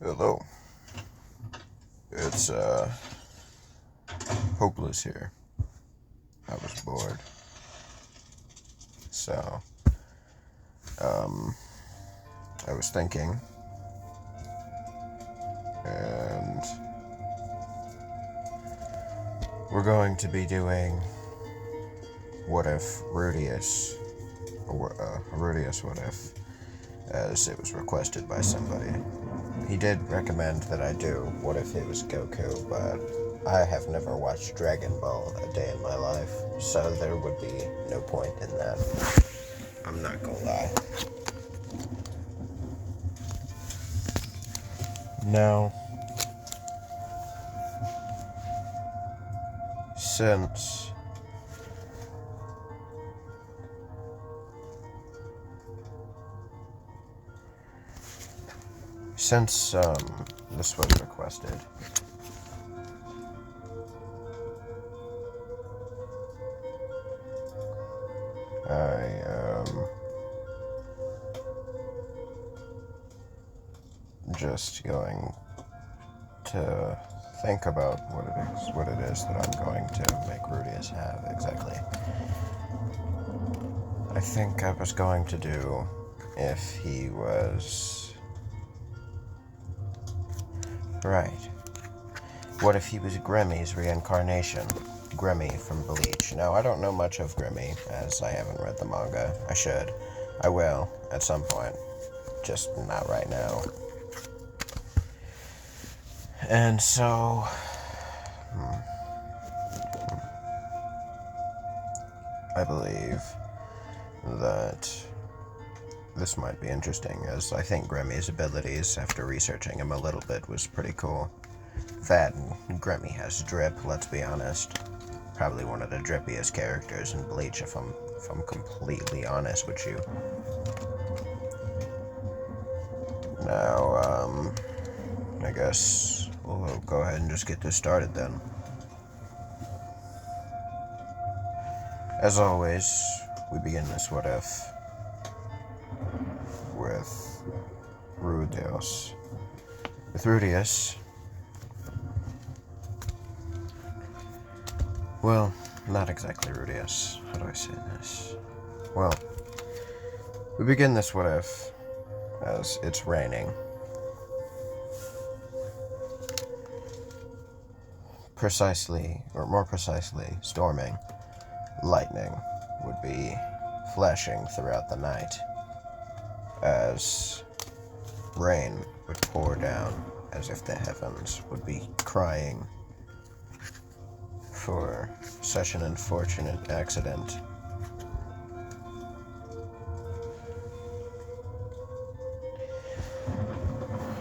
Hello. It's, hopeless here. I was bored. So, I was thinking, and we're going to be doing What If Rudeus, Rudeus What If, as it was requested by somebody. He did recommend that I do What If It Was Goku, but I have never watched Dragon Ball a day in my life, so there would be no point in that. I'm not gonna lie. Now, since this was requested, I just going to think about what it is that I'm going to make Rudeus have exactly. I think I was going to do if he was right. What if he was Gremmy's reincarnation? Gremmy from Bleach. Now, I don't know much of Gremmy, as I haven't read the manga. I should. I will, at some point. Just not right now. And so, I believe that this might be interesting, as I think Gremmy's abilities, after researching him a little bit, was pretty cool. That and Gremmy has drip, let's be honest. Probably one of the drippiest characters in Bleach, if I'm completely honest with you. Now, I guess we'll go ahead and just get this started then. As always, we begin this What If with Rudeus. With Rudeus, well, not exactly Rudeus. How do I say this? Well, we begin this What If as it's raining. Precisely, or more precisely, storming. Lightning would be flashing throughout the night as rain would pour down as if the heavens would be crying for such an unfortunate accident.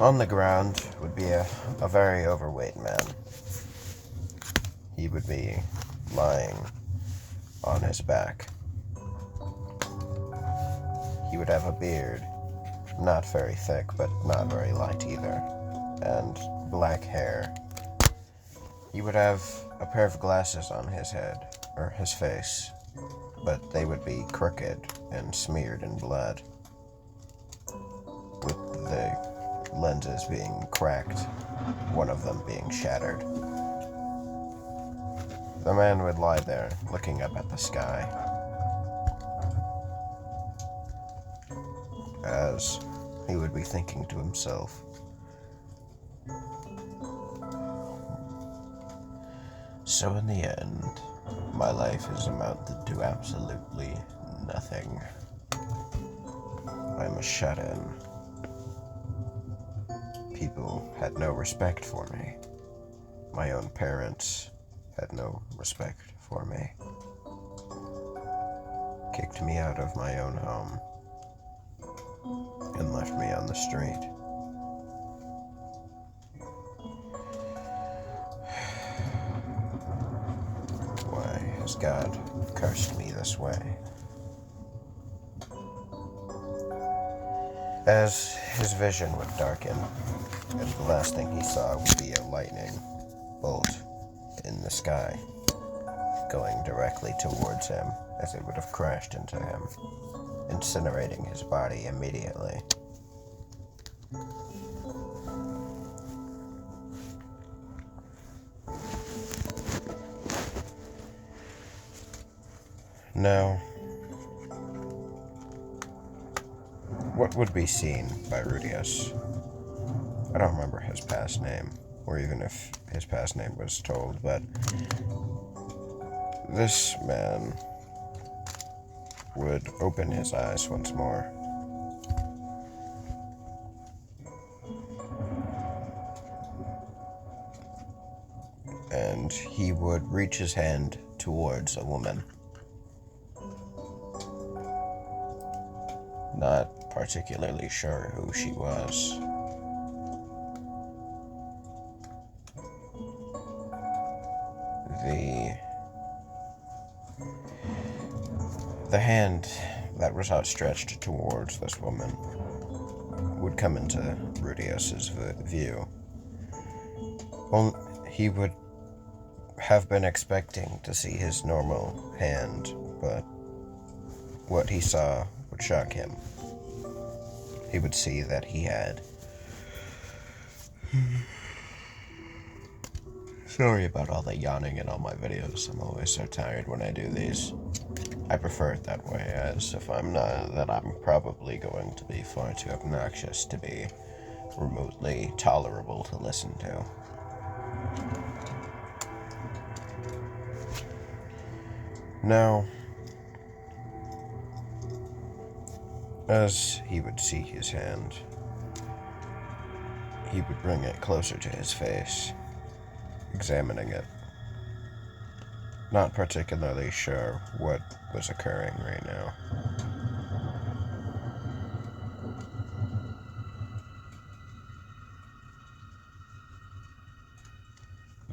On the ground would be a very overweight man. He would be lying on his back. He would have a beard, not very thick, but not very light either, and black hair. He would have a pair of glasses on his head, or his face, but they would be crooked and smeared in blood, with the lenses being cracked, one of them being shattered. The man would lie there, looking up at the sky, as he would be thinking to himself, so in the end, my life has amounted to absolutely nothing. I'm a shut-in. People had no respect for me. My own parents had no respect for me. Kicked me out of my own home and left me on the street. Why has God cursed me this way? As his vision would darken, and the last thing he saw would be a lightning bolt in the sky, going directly towards him, as it would have crashed into him, incinerating his body immediately. Now, what would be seen by Rudeus? I don't remember his past name, or even if his past name was told, but this man would open his eyes once more. And he would reach his hand towards a woman. Not particularly sure who she was. The hand that was outstretched towards this woman would come into Rudeus's view. He would have been expecting to see his normal hand, but what he saw would shock him. He would see that he had... Sorry about all the yawning in all my videos. I'm always so tired when I do these. I prefer it that way, as if I'm not, then I'm probably going to be far too obnoxious to be remotely tolerable to listen to. Now, as he would see his hand, he would bring it closer to his face, examining it. Not particularly sure what was occurring right now.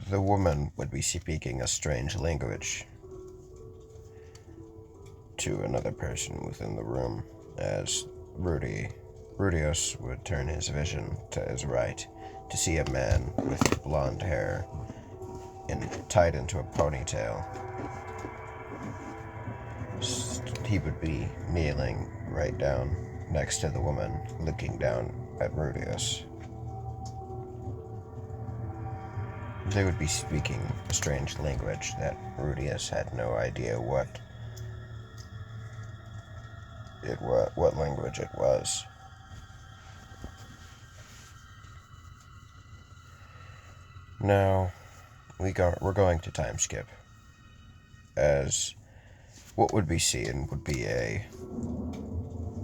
The woman would be speaking a strange language to another person within the room, as Rudeus would turn his vision to his right to see a man with blonde hair tied into a ponytail. He would be kneeling right down next to the woman, looking down at Rudeus. They would be speaking a strange language that Rudeus had no idea what language it was. Now, we're going to time skip, as what would be seen would be a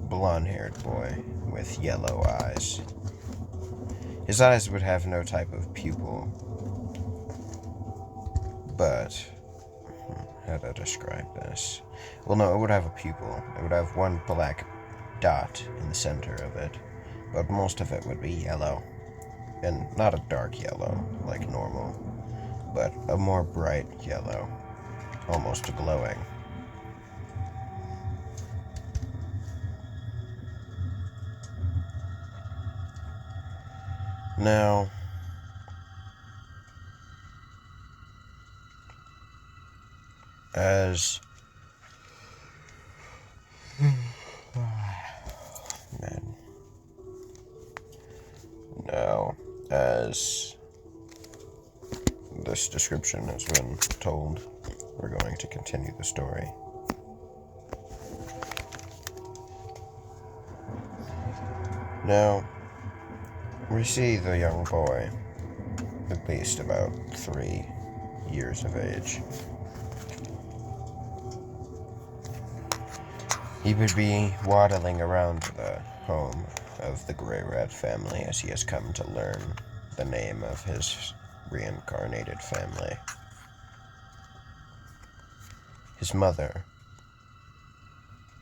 blonde-haired boy with yellow eyes. His eyes would have no type of pupil, but how to describe this? Well, no, it would have a pupil. It would have one black dot in the center of it, but most of it would be yellow. And not a dark yellow, like normal, but a more bright yellow, almost glowing. Now, as this description has been told, we're going to continue the story. Now, we see the young boy, at least about 3 years of age. He would be waddling around the home of the Greyrat family as he has come to learn the name of his reincarnated family. His mother,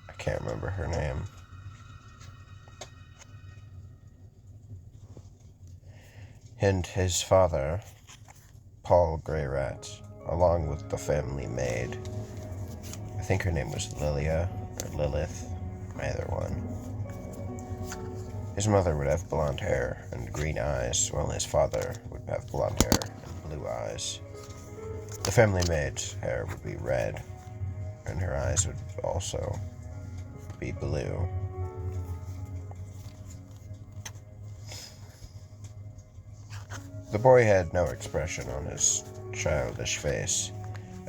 I can't remember her name, and his father, Paul Greyrat, along with the family maid. I think her name was Lilia or Lilith, either one. His mother would have blonde hair and green eyes, while his father would have blonde hair and blue eyes. The family maid's hair would be red, and her eyes would also be blue. The boy had no expression on his childish face,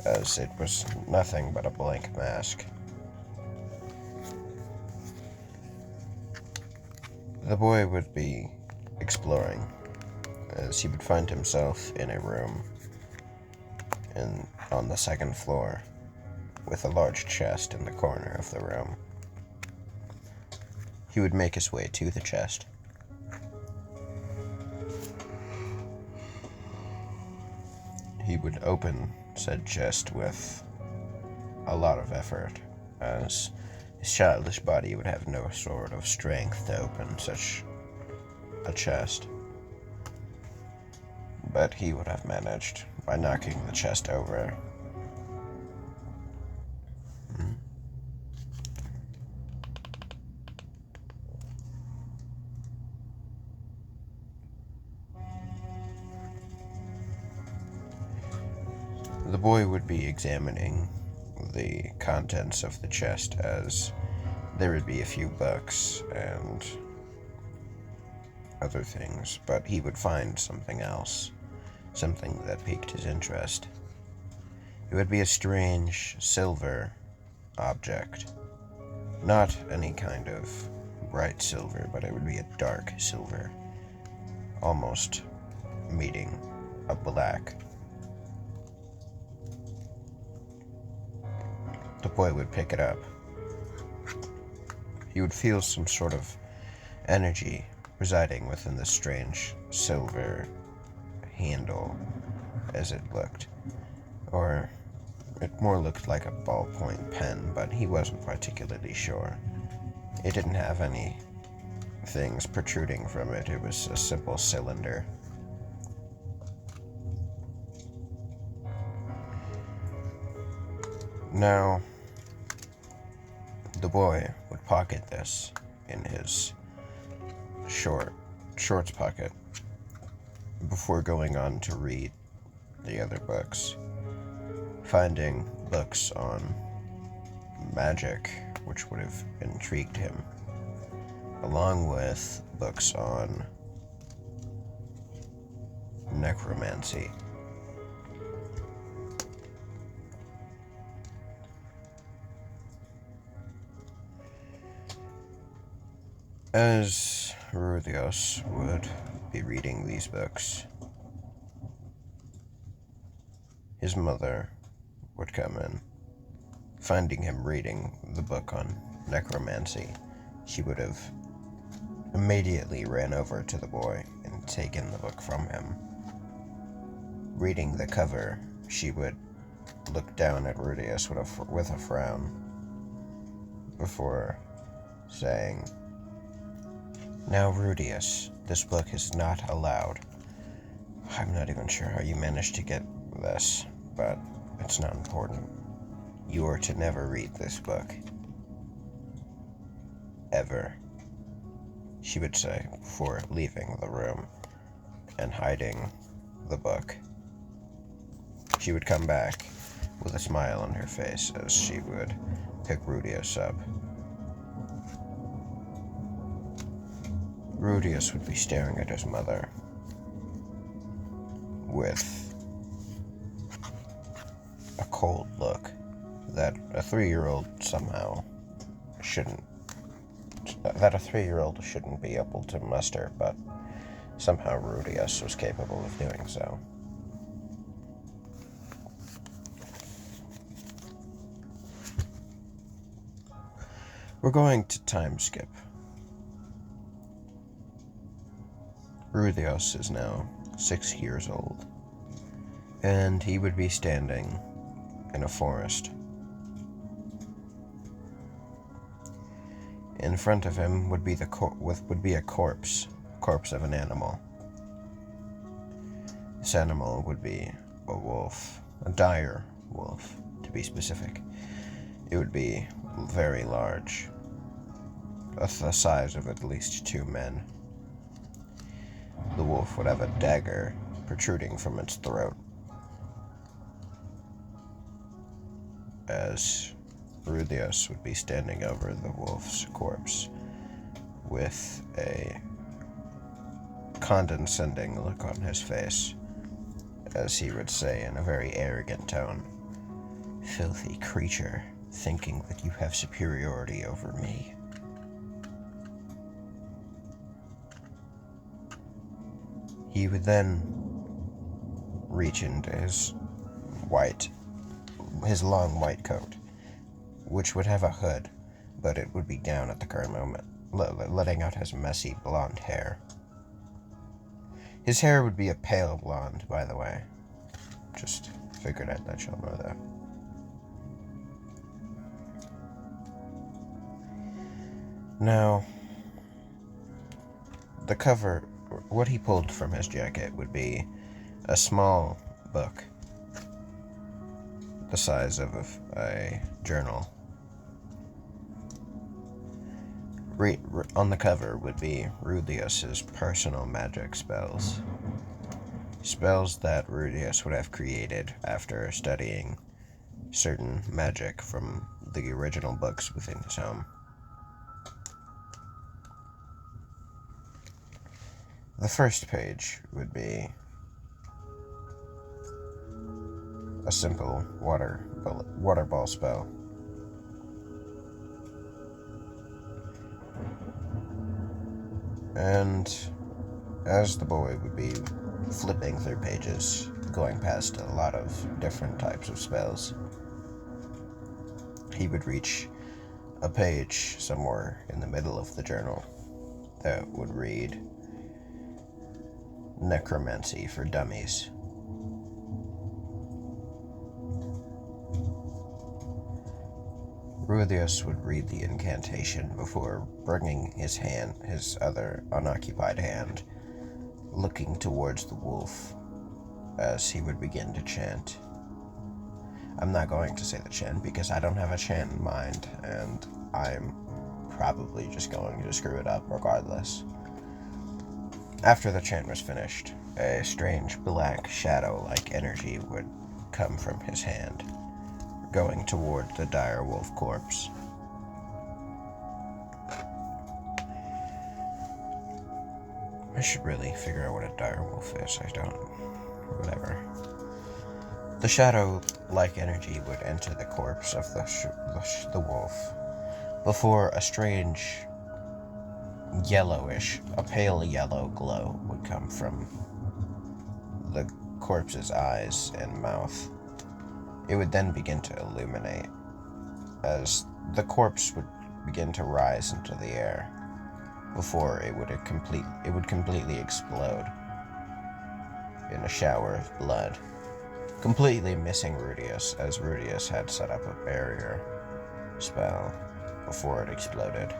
as it was nothing but a blank mask. The boy would be exploring, as he would find himself in a room on the second floor, with a large chest in the corner of the room. He would make his way to the chest. He would open said chest with a lot of effort, as his childish body would have no sort of strength to open such a chest. But he would have managed by knocking the chest over. The boy would be examining the contents of the chest, as there would be a few books and other things, but he would find something else, something that piqued his interest. It would be a strange silver object, not any kind of bright silver, but it would be a dark silver, almost meeting a black. The boy would pick it up. He would feel some sort of energy residing within the strange silver handle, as it looked. Or it more looked like a ballpoint pen, but he wasn't particularly sure. It didn't have any things protruding from it. It was a simple cylinder. Now, the boy would pocket this in his shorts pocket before going on to read the other books, finding books on magic, which would have intrigued him, along with books on necromancy. As Rudeus would be reading these books, his mother would come in. Finding him reading the book on necromancy, she would have immediately ran over to the boy and taken the book from him. Reading the cover, she would look down at Rudeus with a frown before saying, "Now, Rudeus, this book is not allowed. I'm not even sure how you managed to get this, but it's not important. You are to never read this book. Ever," she would say before leaving the room and hiding the book. She would come back with a smile on her face as she would pick Rudeus up. Rudeus would be staring at his mother with a cold look that a 3-year-old shouldn't be able to muster, but somehow Rudeus was capable of doing so. We're going to time skip. Rudeus is now 6 years old, and he would be standing in a forest. In front of him would be a corpse of an animal. This animal would be a wolf, a dire wolf, to be specific. It would be very large, the size of at least 2 men. The wolf would have a dagger protruding from its throat, as Rudeus would be standing over the wolf's corpse with a condescending look on his face, as he would say in a very arrogant tone, filthy creature, thinking that you have superiority over me. He would then reach into his long white coat, which would have a hood, but it would be down at the current moment, letting out his messy blonde hair. His hair would be a pale blonde, by the way. Just figured I'd let y'all know that. Now, the cover, what he pulled from his jacket would be a small book the size of a journal. On the cover would be Rudeus's personal magic spells. Spells that Rudeus would have created after studying certain magic from the original books within his home. The first page would be a simple water ball spell. And as the boy would be flipping through pages, going past a lot of different types of spells, he would reach a page somewhere in the middle of the journal that would read Necromancy for Dummies. Rudeus would read the incantation before bringing his other unoccupied hand, looking towards the wolf as he would begin to chant. I'm not going to say the chant because I don't have a chant in mind, and I'm probably just going to screw it up regardless. After the chant was finished, a strange black shadow-like energy would come from his hand, going toward the dire wolf corpse. I should really figure out what a dire wolf is. I don't. Whatever. The shadow-like energy would enter the corpse of the wolf before a strange a pale yellow glow would come from the corpse's eyes and mouth. It would then begin to illuminate as the corpse would begin to rise into the air before it would completely explode in a shower of blood, completely missing Rudeus, as Rudeus had set up a barrier spell before it exploded.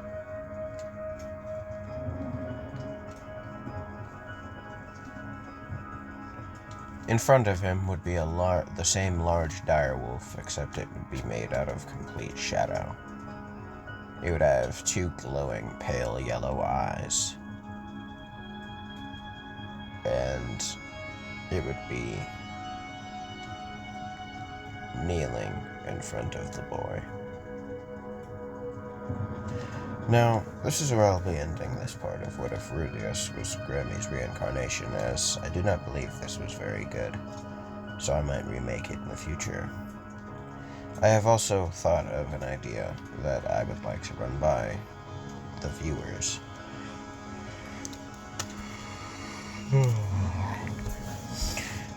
In front of him would be the same large direwolf, except it would be made out of complete shadow. It would have two glowing pale yellow eyes, and it would be kneeling in front of the boy. Now, this is where I'll be ending this part of What If Rudeus was Gremmy's reincarnation, as I do not believe this was very good, so I might remake it in the future. I have also thought of an idea that I would like to run by the viewers.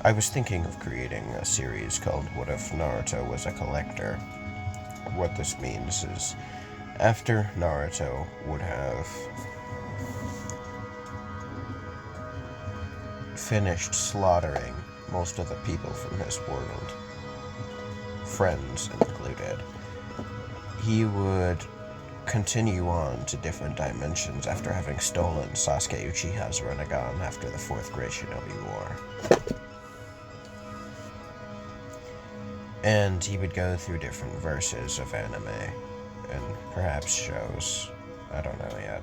I was thinking of creating a series called What If Naruto Was a Collector. What this means is, after Naruto would have finished slaughtering most of the people from his world, friends included, he would continue on to different dimensions after having stolen Sasuke Uchiha's Rinnegan after the 4th Great Shinobi War. And he would go through different verses of anime, and perhaps shows, I don't know yet.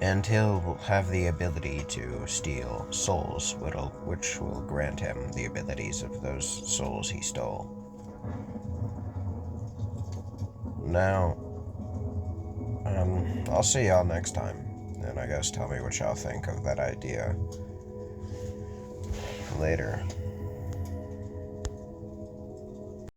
And he'll have the ability to steal souls, which will grant him the abilities of those souls he stole. Now, I'll see y'all next time, and I guess tell me what y'all think of that idea. Later.